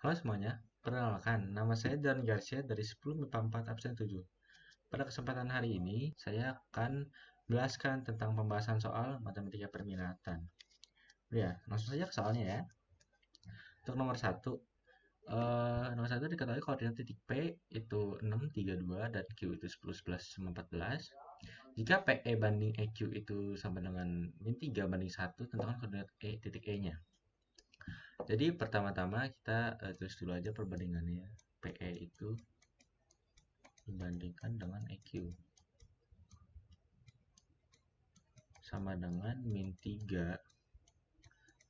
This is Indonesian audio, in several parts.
Halo semuanya, perkenalkan, nama saya Dan Garcia dari 10 MIPA 4 absen 7. Pada kesempatan hari ini, saya akan menjelaskan tentang pembahasan soal matematika perminatan. Ya, langsung saja ke soalnya ya. Untuk nomor satu diketahui koordinat titik P itu 6, 3, 2, dan Q itu 10, 11, 14. Jika PE banding EQ itu sama dengan min 3 banding 1, tentukan koordinat titik E-nya. Jadi pertama-tama kita tulis dulu aja perbandingannya. PE itu dibandingkan dengan EQ sama dengan min 3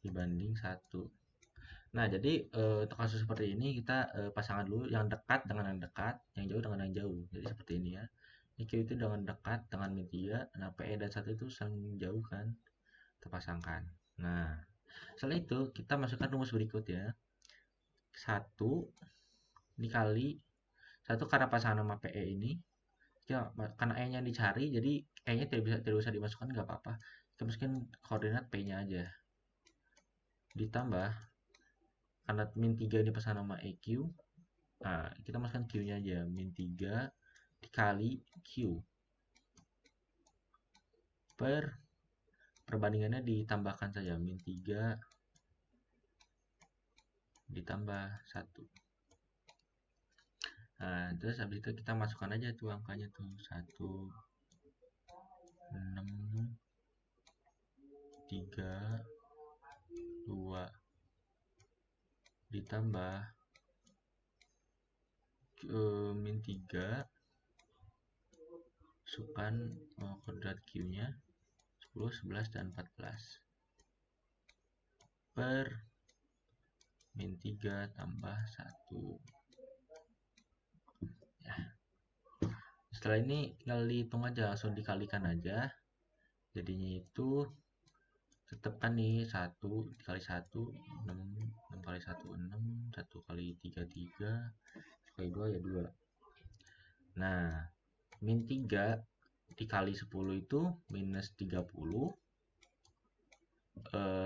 dibanding 1. Nah, jadi untuk kasus seperti ini kita pasangan dulu yang dekat dengan yang dekat, yang jauh dengan yang jauh. Jadi seperti ini ya. EQ itu dengan dekat dengan min 3, nah PE dan 1 itu saling jauh kan, kita pasangkan. Nah, setelah itu kita masukkan rumus berikut ya. 1 dikali 1 karena pasangan nama PE ini ya, karena E-nya dicari, jadi E-nya tidak bisa dimasukkan, nggak apa-apa. Kita masukin koordinat P-nya aja. Ditambah, karena min 3 ini pasangan nama EQ, nah, kita masukkan Q-nya aja. Min 3 dikali Q. Perbandingannya ditambahkan saja. Min 3 ditambah 1. Nah, terus habis itu kita masukkan aja tuh angkanya tuh. 1, 6, 3, 2 ditambah min 3 masukkan koordinat Q-nya 10, 11, dan 14 per min 3 tambah 1 ya. Setelah ini tinggal dihitung aja, langsung dikalikan aja, jadinya itu tetap kan nih 1 dikali 1 6, 6 kali 1 6, 1 kali 3 3, 1 kali 2 ya 2. Nah, min 3 dikali 10 itu minus 30,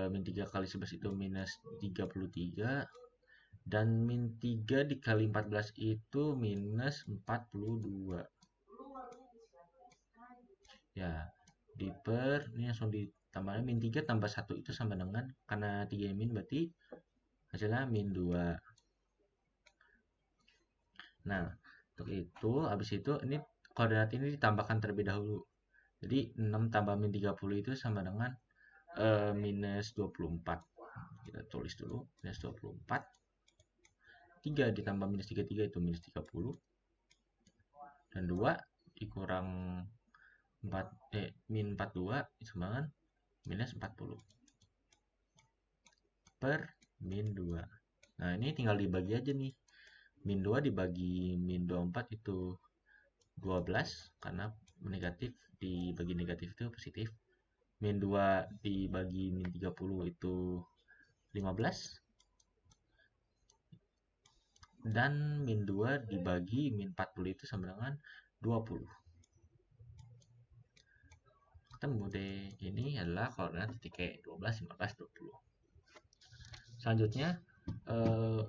min 3 kali 11 itu minus 33, dan min 3 dikali 14 itu minus 42 ya. Ini langsung ditambahnya min 3 tambah 1 itu sama dengan, karena 3 min berarti hasilnya min 2. Nah, untuk itu habis itu ini koordinat ini ditambahkan terlebih dahulu. Jadi 6 tambah min 30 itu sama dengan minus 24. Kita tulis dulu minus 24. 3 ditambah minus 33 itu minus 30. Dan 2 dikurang 4 min 42 itu sama dengan minus 40 per min 2. Nah, ini tinggal dibagi aja nih. Min 2 dibagi min 24 itu 12, karena negatif dibagi negatif itu positif. Min 2 dibagi min 30 itu 15. Dan min 2 dibagi min 40 itu sama dengan 20. Ketemu deh. Ini adalah koordinat titik 12, 15, 20. Selanjutnya,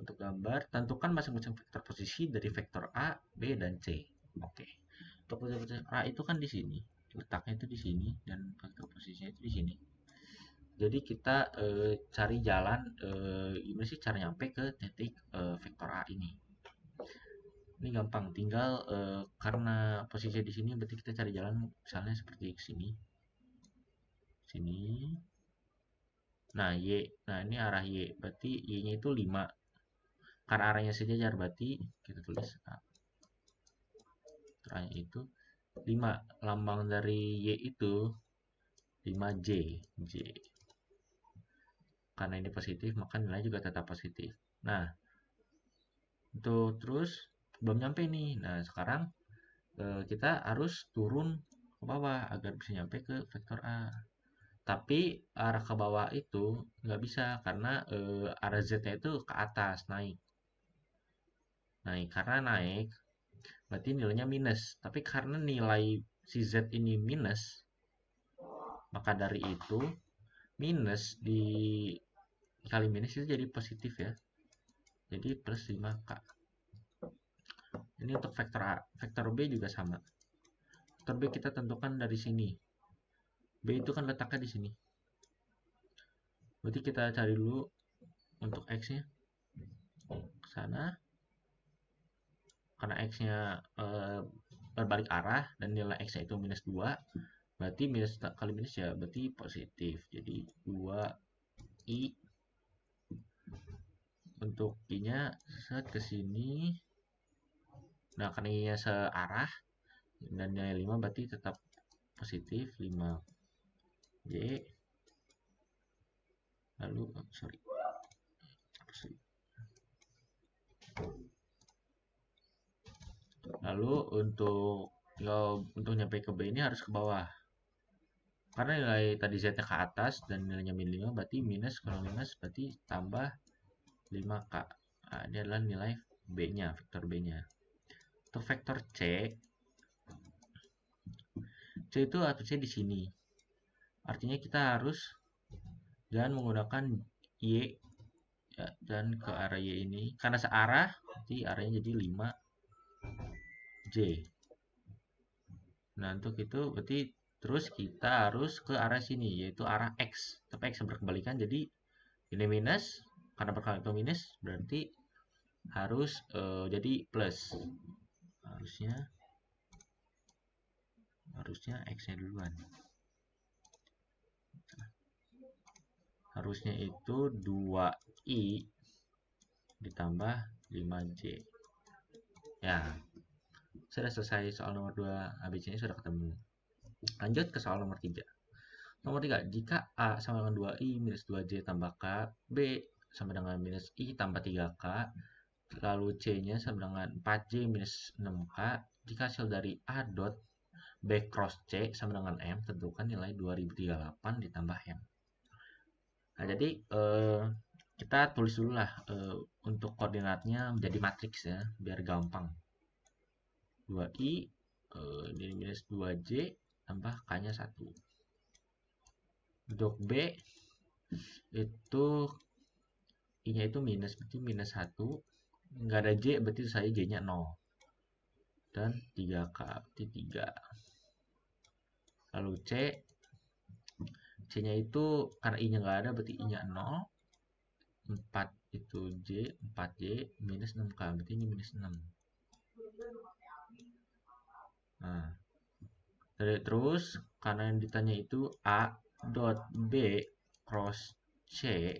untuk gambar, tentukan masing-masing vektor posisi dari vektor A, B, dan C. Oke. Untuk vektor A itu kan di sini. Letaknya itu di sini, dan vektor posisinya itu di sini. Jadi kita cari jalan, gimana sih cara nyampe ke titik vektor A ini. Ini gampang, tinggal karena posisi di sini berarti kita cari jalan misalnya seperti sini. Sini. Nah, Y. Nah, ini arah Y. Berarti Y-nya itu 5. Karena arahnya sejajar berarti kita tulis A. Arahnya itu 5. Lambang dari Y itu 5J. J. Karena ini positif, maka nilainya juga tetap positif. Nah, itu terus belum nyampe nih. Nah, sekarang kita harus turun ke bawah agar bisa nyampe ke vektor A. Tapi arah ke bawah itu nggak bisa karena arah Z-nya itu ke atas, naik. Karena naik, berarti nilainya minus. Tapi karena nilai si Z ini minus, maka dari itu minus dikali minus itu jadi positif ya. jadi plus 5K. Ini untuk vektor A. Vektor B juga sama. Vektor B kita tentukan dari sini. B itu kan letaknya di sini. Berarti kita cari dulu untuk X-nya ke sana. Karena X-nya berbalik arah dan nilai X-nya itu minus 2. Berarti minus kali minus ya berarti positif. Jadi 2I. Untuk I-nya set ke sini. Nah, karena I-nya searah dan nilai 5 berarti tetap positif 5J. Lalu lalu untuk nyampe ke B ini harus ke bawah. Karena nilai tadi Z-nya ke atas dan nilainya min 5 berarti minus, kalau minus berarti tambah 5K. Nah, ini adalah nilai B-nya, vektor B-nya. Untuk vektor C itu atusnya di sini. Artinya kita harus jangan menggunakan Y ya, dan ke arah Y ini. Karena searah, berarti arahnya jadi 5J. Nah, untuk itu berarti terus kita harus ke arah sini, yaitu arah X. Tapi X berkebalikan, jadi ini minus. Karena berkali itu minus, berarti harus jadi plus. Harusnya X-nya duluan. Harusnya itu 2I ditambah 5J. Ya, sudah selesai soal nomor 2. ABC-nya sudah ketemu. Lanjut ke soal nomor 3. Nomor 3, jika A sama dengan 2I minus 2J tambah K, B sama dengan minus I tambah 3K, lalu C-nya sama dengan 4J minus 6K, jika hasil dari A dot B cross C sama dengan M, tentukan nilai 2038 ditambah M. Nah, jadi kita tulis dulu lah untuk koordinatnya menjadi matriks ya, biar gampang. 2I ini minus 2J tambah K-nya 1. Untuk B itu I-nya itu minus, berarti minus 1. Nggak ada J, berarti saya J-nya 0. Dan 3K, berarti 3. Lalu C-nya itu karena I-nya nggak ada, berarti I-nya 0. 4 itu J, 4J minus 6K, berarti ini minus 6. Nah, terus karena yang ditanya itu A dot B cross C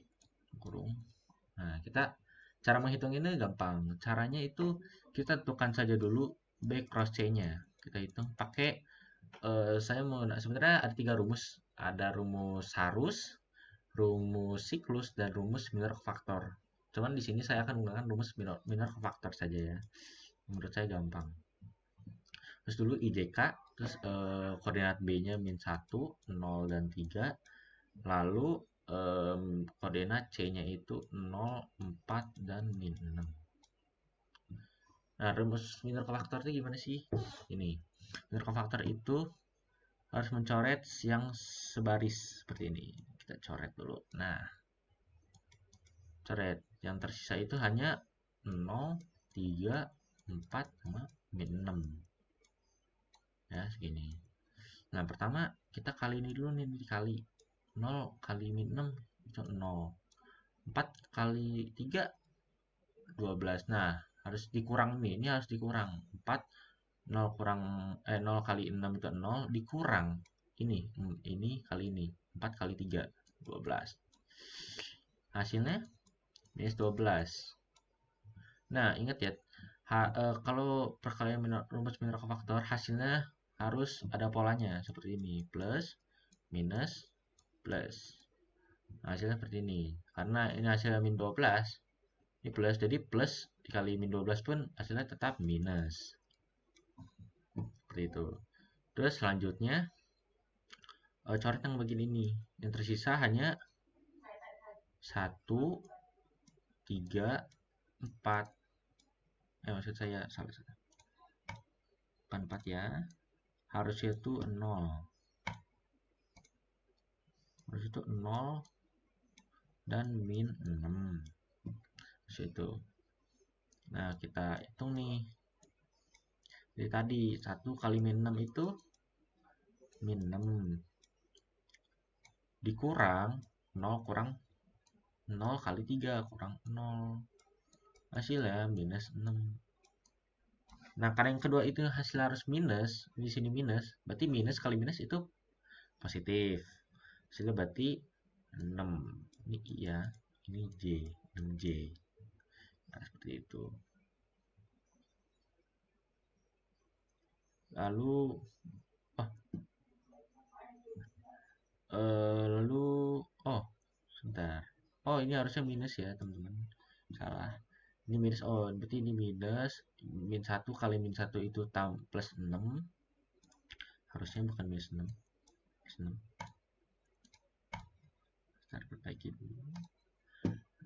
kurung. Nah, kita cara menghitung ini gampang. Caranya itu kita tentukan saja dulu B cross C-nya. Kita hitung pakai saya mau sebenarnya ada 3 rumus. Ada rumus Harus, rumus siklus, dan rumus minor kofaktor. Cuman di sini saya akan menggunakan rumus minor kofaktor saja ya. Menurut saya gampang. Terus dulu IJK, terus koordinat B-nya min 1, 0, dan 3. Lalu koordinat C-nya itu 0, 4, dan min 6. Nah, rumus minor kofaktor itu gimana sih? Ini. Minor kofaktor itu harus mencoret yang sebaris seperti ini. Kita coret dulu. Nah, coret. Yang tersisa itu hanya 0, 3, 4, sama min 6. Ya, segini. Nah, pertama kita kali ini dulu nih, dikali 0 kali min 6 itu 0. 4 kali 3 12. Nah, harus dikurang nih. Ini harus dikurang. 4 0 kurang 0 kali 6 itu 0 dikurang ini kali ini. 4 kali 3 12. Hasilnya minus 12. Nah, ingat ya, kalau perkalian rumus minor kofaktor hasilnya harus ada polanya seperti ini, plus minus plus. Nah, hasilnya seperti ini. Karena ini hasilnya min 12, ini plus, jadi plus dikali min 12 pun hasilnya tetap minus. Seperti itu. Terus selanjutnya coret yang bagian ini. Yang tersisa hanya 1, 3, 4. Maksud saya salah. Bukan 4 ya. Harusnya itu 0. Harus itu 0 dan min 6. Itu. Nah, kita hitung nih. Jadi tadi 1 kali min 6 itu min 6 dikurang 0 kurang 0 kali 3 kurang 0. Hasilnya minus 6. Nah, karena yang kedua itu hasil harus minus, di sini minus, berarti minus kali minus itu positif. Hasilnya berarti 6. Ini I ya, ini J, 6J. Nah, seperti itu. Lalu oh, lalu oh, sebentar. Oh, ini harusnya minus ya, teman-teman. Salah. Ini minus. Oh, berarti ini minus min 1 kali min 1 itu plus 6. Harusnya bukan minus 6. Minus 6. Kita perbaiki dulu.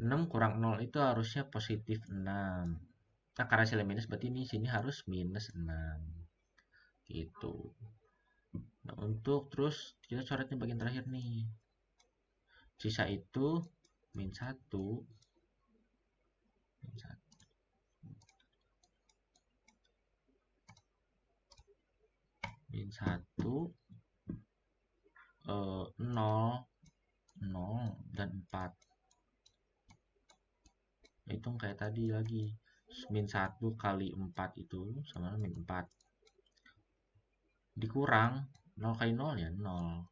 6 kurang 0 itu harusnya positif 6. Nah, karena hasilnya minus berarti ini sini harus minus 6. Gitu. Nah, untuk terus kita coretnya bagian terakhir nih. Sisa itu min 1 min 1 min 1 0 0 dan 4. Hitung kayak tadi lagi. Min 1 kali 4 itu sama min 4. Dikurang 0 kali 0 ya 0.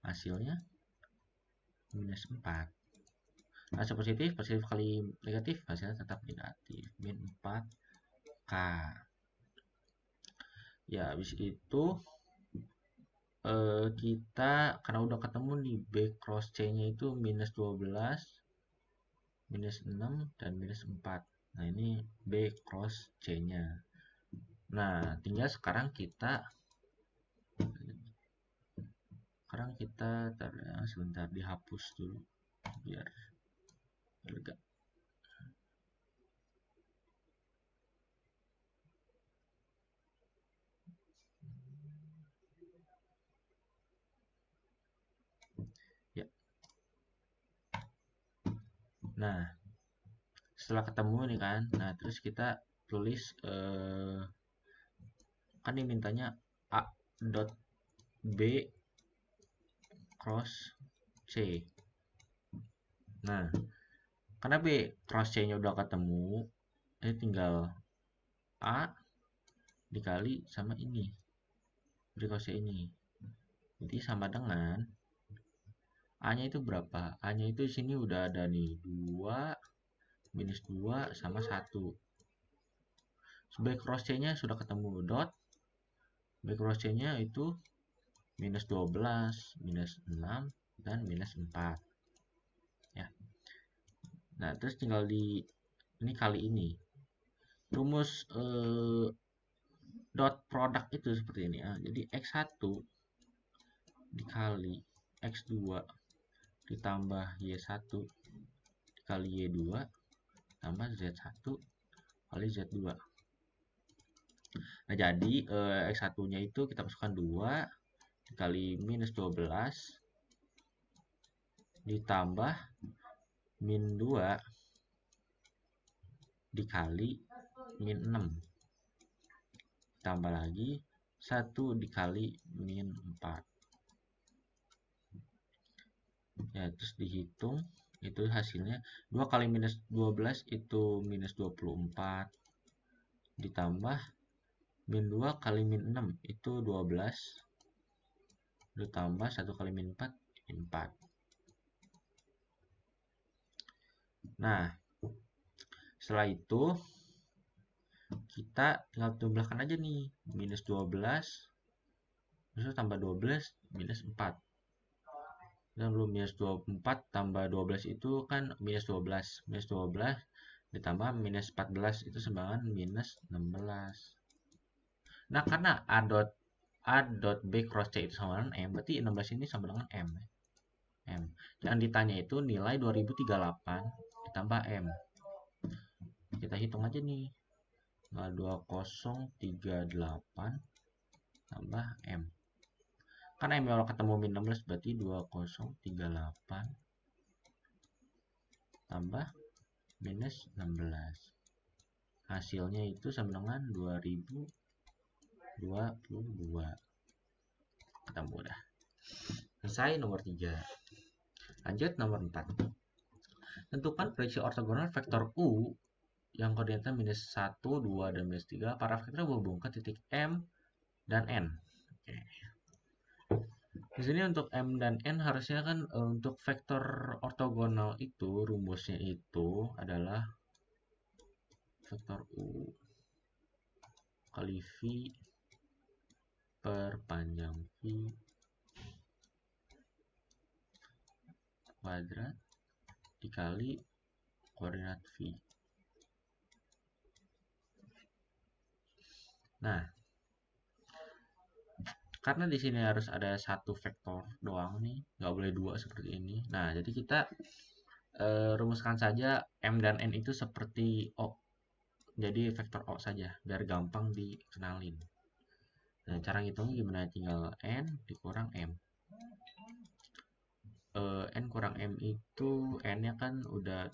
Hasilnya minus 4. Hasil positif kali negatif, hasilnya tetap negatif. Min 4K. Ya, habis itu kita karena udah ketemu nih B cross C-nya itu minus 12, minus 6, dan minus 4. Nah, ini B cross C-nya. Nah, tinggal sekarang kita sebentar dihapus dulu biar lega. Ya. Nah, setelah ketemu nih kan, nah terus kita tulis kan ini mintanya A dot B cross C. Nah, karena B cross C-nya udah ketemu, ini tinggal A dikali sama ini, B cross C ini. Jadi sama dengan A-nya itu berapa? A-nya itu di sini udah ada nih 2 minus 2 sama 1. B cross C-nya sudah ketemu dot. B cross C-nya itu minus 12, minus 6, dan minus 4. Ya. Nah, terus tinggal ini kali ini. Rumus dot product itu seperti ini ya. Jadi X1 dikali X2 ditambah Y1 dikali Y2 tambah Z1 kali Z2. Nah, jadi X1-nya itu kita masukkan 2 dikali minus 12 ditambah min 2 dikali min 6 tambah lagi 1 dikali min 4. Ya, terus dihitung itu hasilnya 2 kali minus 12 itu minus 24 ditambah min 2 kali min 6 itu 12 ditambah 1 kali min 4 4. Nah, setelah itu kita tinggal jumlahkan aja nih, minus 12 terus tambah 12 minus 4. Dan belum minus 24 tambah 12 itu kan minus 12. Minus 12 ditambah minus 14 itu sama dengan minus 16. Nah, karena A dot B cross C itu sama dengan M, berarti 16 ini sama dengan M. M. Yang ditanya itu nilai 2038 ditambah M. Kita hitung aja nih. 2038 tambah M. Karena M kalau ketemu min 16 berarti 2038 tambah minus 16. Hasilnya itu sama dengan 2022. Ketemu dah. Selesai nomor 3. Lanjut nomor 4. Tentukan proyeksi ortogonal vektor U yang koordinatnya minus 1, 2, dan minus 3. Para vektor berhubung ke titik M dan N. Oke. Di sini untuk M dan N harusnya kan untuk vektor ortogonal itu rumusnya itu adalah vektor U kali V per panjang V kuadrat dikali koordinat V. Nah, karena di sini harus ada satu vektor doang nih, nggak boleh dua seperti ini. Nah, jadi kita rumuskan saja M dan N itu seperti O. Jadi vektor O saja, biar gampang dikenalin. Nah, cara ngitungnya gimana? Tinggal N dikurang M. N kurang M itu N-nya kan udah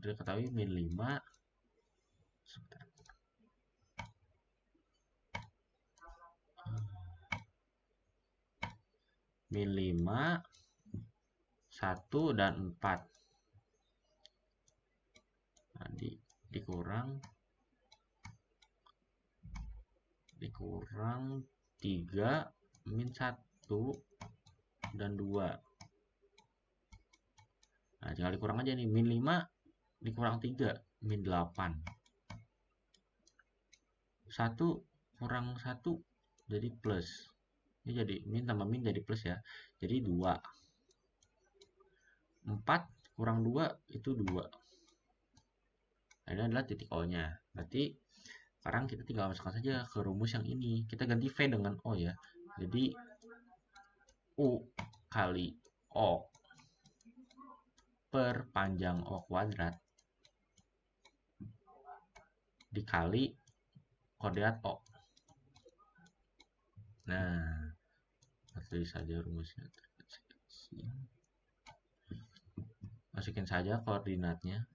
diketahui min 5. Sebentar. Min 5, 1, dan 4. Nah, dikurang 3, min 1, dan 2. Nah, tinggal dikurang aja nih. Min 5 dikurang 3, min 8. 1 kurang 1 jadi plus. Ini jadi min tambah min jadi plus ya. Jadi 2. 4 kurang 2 itu 2. Nah, ini adalah titik O-nya. Berarti sekarang kita tinggal masukkan saja ke rumus yang ini. Kita ganti V dengan O ya. Jadi U kali O per panjang O kuadrat dikali koordinat O. Nah, tulis saja rumusnya. Masukin saja koordinatnya.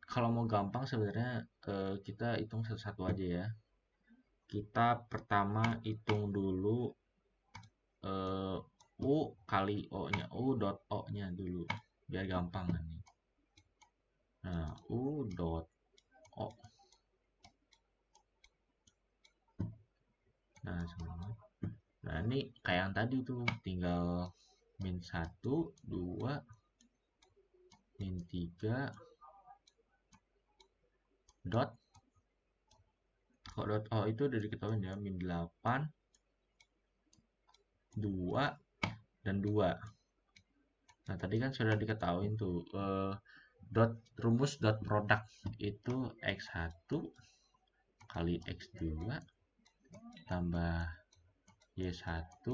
Kalau mau gampang sebenarnya kita hitung satu-satu aja ya. Kita pertama hitung dulu U kali O-nya, U dot O-nya dulu, biar gampang nanti. Nah, U dot O. Nah, ini kayak yang tadi tuh, tinggal min 1, 2, min 3, dot. Kok dot O itu udah diketahui ya, min 8, 2, dan 2. Nah, tadi kan sudah diketahui tuh rumus dot produk itu X1 kali X2 tambah Y1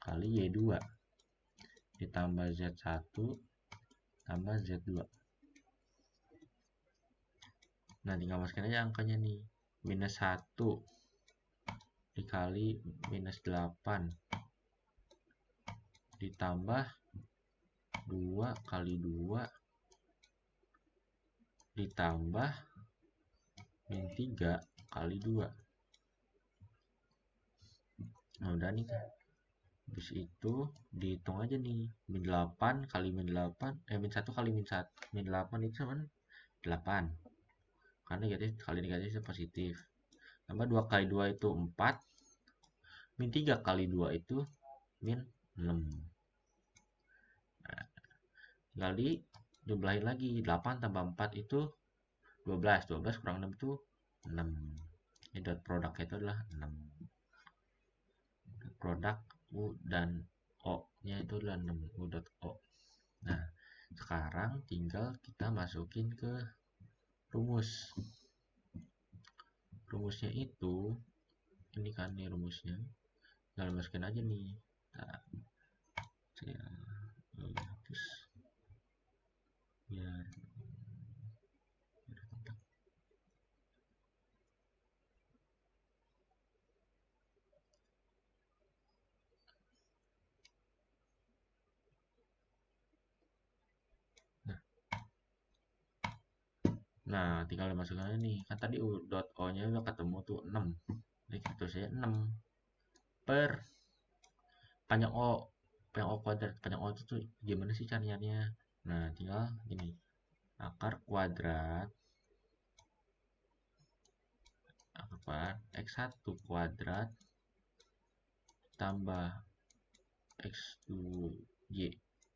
kali Y2 ditambah Z1 tambah Z2. Nah, tinggal masukin aja angkanya nih. Minus 1 dikali minus 8 ditambah 2 kali 2 ditambah min 3 kali 2. Nah, udah nih kan. Habis itu dihitung aja nih. Min 8 kali min 8, min 1 kali min 1. Min 8 itu sama 8. Karena negatif kali negatif itu positif. Tambah 2 kali 2 itu 4. Min 3 kali 2 itu min 6. Nah, tinggal dijumlahin lagi. 8 tambah 4 itu 12. 12 kurang 6 itu 6. Ini dot produknya itu adalah 6. Produk U dan O nya itu adalah 6. U dot O. Nah, sekarang tinggal kita masukin ke rumus. Rumusnya itu ini kan nih rumusnya. Tinggal masukin aja nih. Nah, terus biar Nah, tinggal dimasukkan ini. Kan tadi u dot o-nya udah ketemu tuh 6. Jadi kita tulis aja 6 per panjang o. Panjang o kuadrat. Panjang o itu tuh gimana sih caranya? Nah, tinggal gini. Akar kuadrat X1 kuadrat tambah X2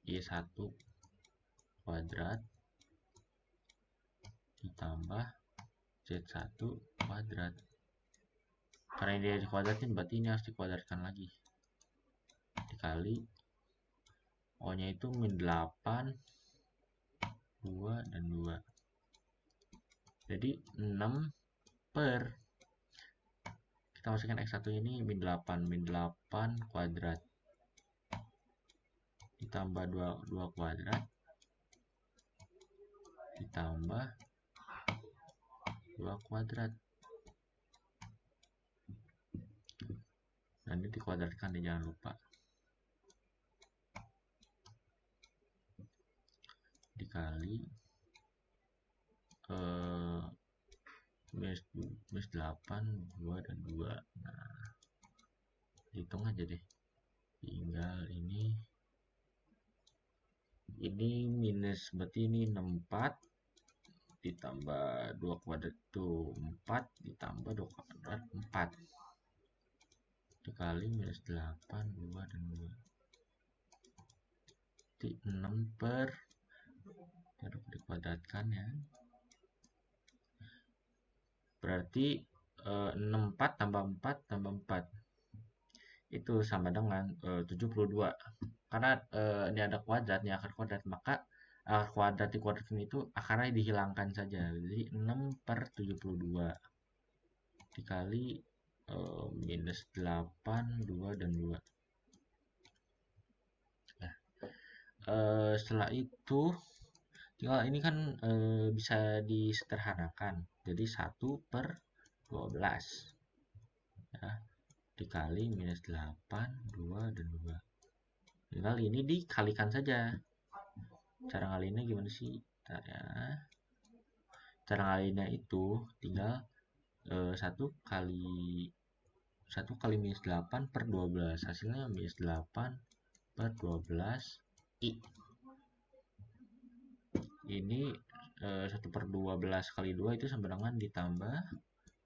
Y1 kuadrat ditambah Z1 kuadrat. Karena ini dikuadratin berarti ini harus dikuadratkan lagi. Dikali O-nya itu min 8, 2, dan 2. Jadi 6 per, kita masukkan X1 ini min 8 kuadrat ditambah 2 kuadrat ditambah 2 kuadrat. Nanti dikuadratkan nih, jangan lupa. Dikali minus 8, 2, dan 2. Nah, hitung aja deh. Tinggal ini minus, berarti ini 64 ditambah 2 kuadrat itu 4 ditambah 2 kuadrat 4 dikali minus 8, 2, dan 2. Jadi 6 per, harus dikuadratkan ya. Berarti 64 tambah 4 tambah 4 itu sama dengan 72. Karena ini ada kuadrat, ini akar kuadrat, maka akar kuadrat dikuadratkan itu akarnya dihilangkan saja. Jadi 6 per 72 dikali minus 8, 2, dan 2. Nah, setelah itu tinggal ini kan bisa disederhanakan. Jadi 1 per 12 ya, dikali minus 8, 2, dan 2. Tinggal ini dikalikan saja. Cara ngalinya gimana sih? Bentar ya. Cara ngalinya itu tinggal 1 kali minus 8 per 12. Hasilnya minus 8 per 12 I. Ini 1 per 12 kali 2 itu sama dengan ditambah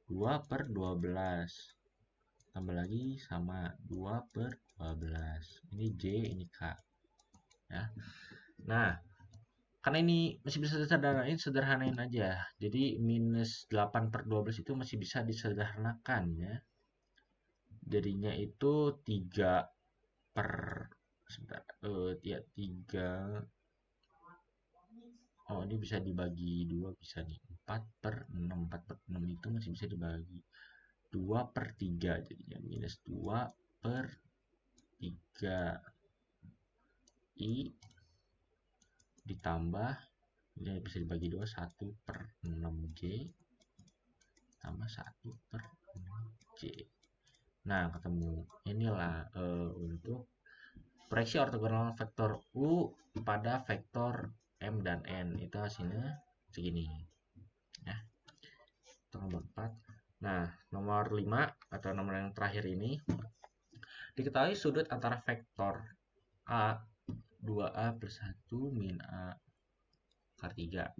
2 per 12. Tambah lagi sama 2 per 12. Ini J, ini K. Ya. Nah, karena ini masih bisa sederhanain aja. Jadi minus 8 per 12 itu masih bisa disederhanakan ya. Jadinya itu 3 per sebentar, ya 3. Oh, ini bisa dibagi 2, bisa nih. 4 per 6. 4 per 6 itu masih bisa dibagi 2 per 3. Jadinya minus 2 per 3 I ditambah, ini bisa dibagi 2, 1 per 6J tambah 1 per 6J. Nah, ketemu. Inilah untuk proyeksi ortogonal vektor U pada vektor M dan N. Itu hasilnya segini. Ya. Itu nomor 4. Nah, nomor 5 atau nomor yang terakhir ini, diketahui sudut antara vektor A 2A plus 1 min A akar 3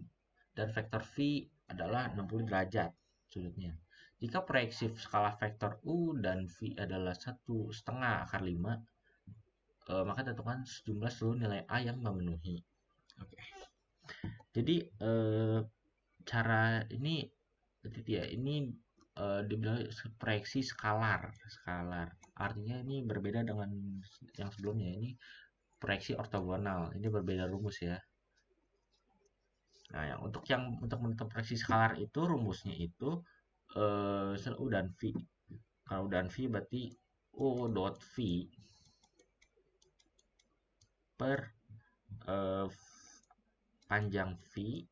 dan vektor V adalah 60 derajat sudutnya. Jika proyeksi skala vektor U dan V adalah 1,5 akar 5, maka tentukan sejumlah seluruh nilai A yang memenuhi. Oke. Jadi cara ini ya, ini dibilang proyeksi skalar. Artinya ini berbeda dengan yang sebelumnya. Ini proyeksi ortogonal. Ini berbeda rumus ya. Nah, untuk menentukan proyeksi skalar itu rumusnya itu U dan V. Kalau U dan V berarti U dot V per panjang V.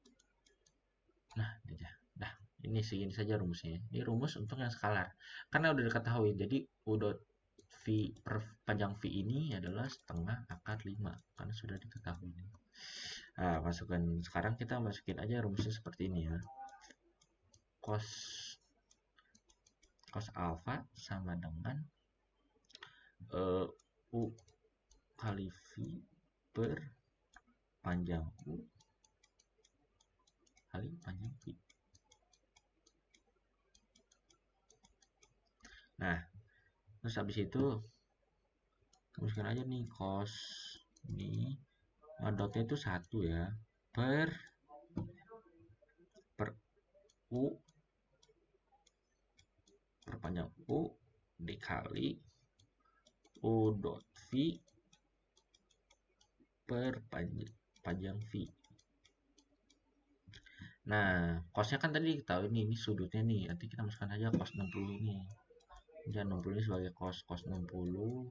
Nah, ini segini saja rumusnya. Ini rumus untuk yang skalar. Karena udah diketahui, jadi U dot V per panjang V ini adalah setengah akar 5. Karena sudah diketahui. Nah, sekarang kita masukin aja rumusnya seperti ini ya. cos alfa sama dengan U kali V per panjang U kali panjang V. Nah, terus habis itu teruskan aja nih cos ini dotnya itu 1 ya per U per panjang U dikali U dot V per panjang V. Nah, cosnya kan tadi kita tahu ini sudutnya nih. Nanti kita masukkan aja cos 60 ini. Dan 60 ini sebagai cos 60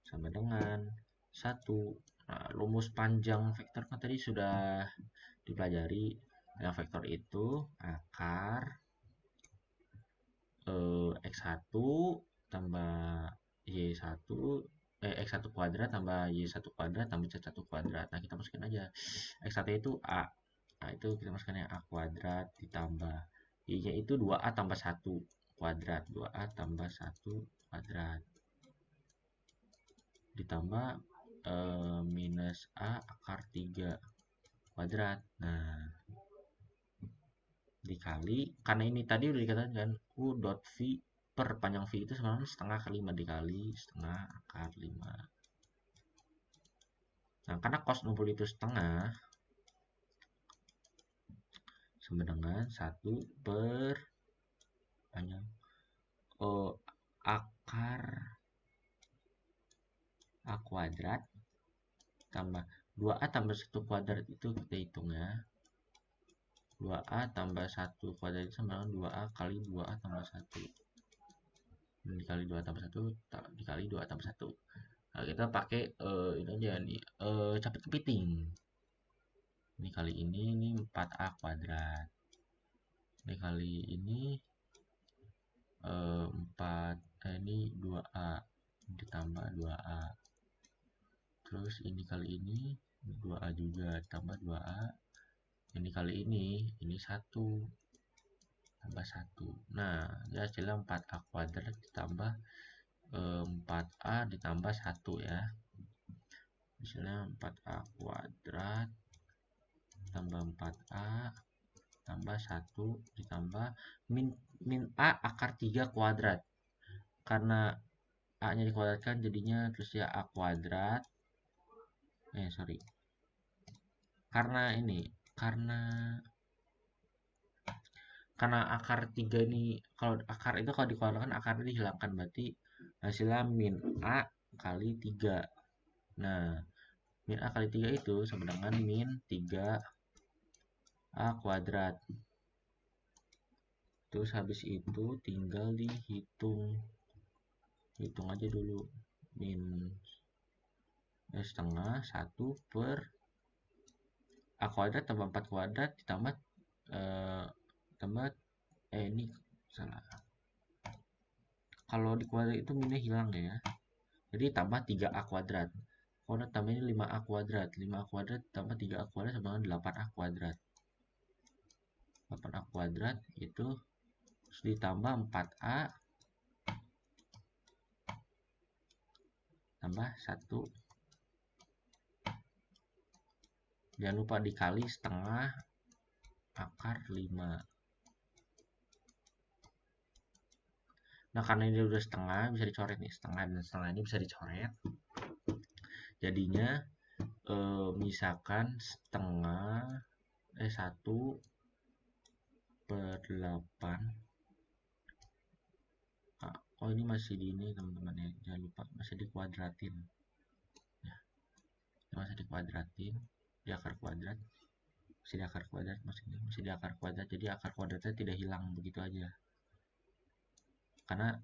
sama dengan 1. Nah, rumus panjang vektor kan tadi sudah dipelajari. Yang vektor itu akar X1 tambah Y1 X1 kuadrat tambah Y1 kuadrat tambah Z1 kuadrat. Nah, kita masukin aja. X1 itu A. Nah, itu kita masukkan A kuadrat ditambah Y-nya itu 2A tambah 1 kuadrat. 2A tambah 1 kuadrat. Ditambah minus A akar 3 kuadrat. Nah, dikali, karena ini tadi udah dikatakan kan, U dot V per panjang V itu sama dengan setengah kali 5 dikali setengah akar 5. Nah, karena cos 60 itu setengah, sama dengan 1 per panjang akar A kuadrat tambah 2A tambah 1 kuadrat itu kita hitung ya. 2A tambah 1 kuadrat itu sama dengan 2A kali 2A tambah 1. Dikali 2 tambah 1 dikali 2 tambah 1. Nah, kita pakai ini aja nih, capit kepiting. Ini kali ini 4A kuadrat. Ini kali ini 4 ini 2A ditambah 2A. Terus ini kali ini 2A juga tambah 2A. Ini kali ini 1 tambah 1. Nah, ya hasilnya 4A kuadrat ditambah 4A ditambah 1 ya. Misalnya 4A kuadrat tambah 4A tambah 1 ditambah min A akar 3 kuadrat. Karena A nya dikuadratkan jadinya terus ya A kuadrat. Sorry. Karena akar 3 ini, kalau akar itu kalau dikuadratkan akarnya dihilangkan, berarti hasilnya min A kali 3. Nah, min A kali 3 itu sama dengan min 3A kuadrat. Terus habis itu tinggal dihitung aja dulu. Min setengah 1 per A kuadrat tambah 4 kuadrat ditambah ini salah. Kalau di kuadrat itu minnya hilang ya. Jadi tambah 3A kuadrat. Kalau tambah ini 5A kuadrat. 5A kuadrat tambah 3A kuadrat sama dengan 8A kuadrat. 8A kuadrat itu ditambah 4A tambah 1. Jangan lupa dikali setengah akar 5. Nah, karena ini udah setengah, bisa dicoret nih. Setengah dan setengah ini bisa dicoret. Jadinya misalkan setengah 1 per 8. Oh, ini masih di ini teman-teman ya. Jangan lupa masih dikuadratin. Ya. Masih dikuadratin di akar kuadrat. Masih di akar kuadrat maksudnya. Masih di akar kuadrat. Jadi akar kuadratnya tidak hilang begitu aja. Karena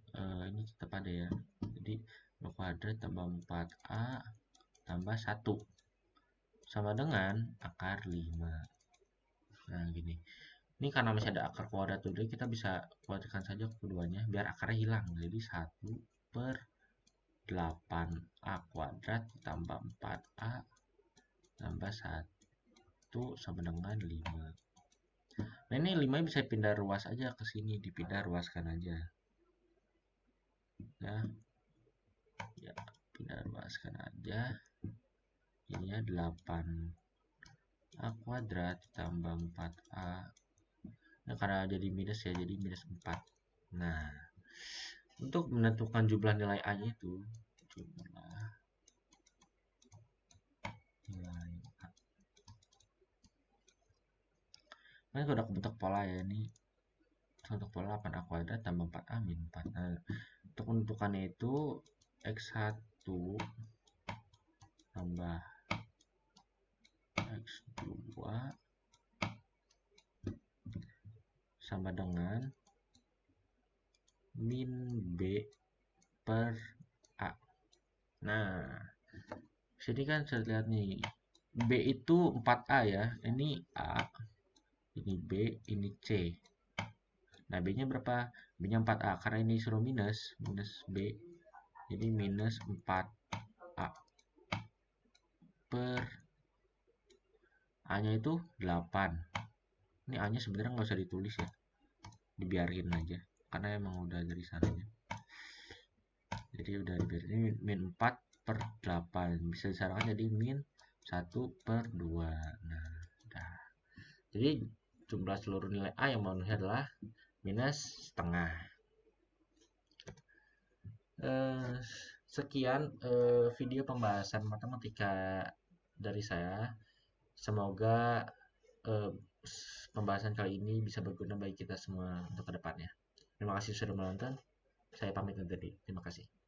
ini tetap ada ya. Jadi 2 kuadrat tambah 4A tambah 1 sama dengan akar 5. Nah, gini. Ini karena masih ada akar kuadrat tuh, jadi kita bisa kuadratkan saja keduanya biar akarnya hilang. Jadi 1 per 8A kuadrat tambah 4A tambah 1 sama dengan 5. Nah, ini 5 bisa pindah ruas aja ke sini, dipindah ruaskan aja. Ya, ya, pindah ruaskan aja. Ini ya 8A kuadrat tambah 4A. Nah, karena jadi minus ya, jadi minus 4. Nah, untuk menentukan jumlah nilai A-nya itu, jumlah nilai A. Nah, udah kebentuk pola ya, ini untuk pola 8A kuadrat tambah 4A min 4. Nah, untuk menentukannya itu X1 tambah X2 sama dengan min B per A. Nah, sini kan saya lihat nih, B itu 4A ya, ini A, ini B, ini C. Nah, B-nya berapa? B-nya 4A, karena ini suruh minus B, jadi minus 4A per A-nya itu 8. Ini A-nya sebenarnya nggak usah ditulis ya, dibiarin aja, karena emang udah dari sananya. Jadi udah dibiarin, ini min 4 per 8. Bisa disamakan jadi min 1 per 2. Nah, udah. Jadi jumlah seluruh nilai A yang memenuhi adalah minus setengah. Sekian video pembahasan matematika dari saya. Semoga eh, pembahasan kali ini bisa berguna bagi kita semua untuk kedepannya. Terima kasih sudah menonton. Saya pamit undur diri. Terima kasih.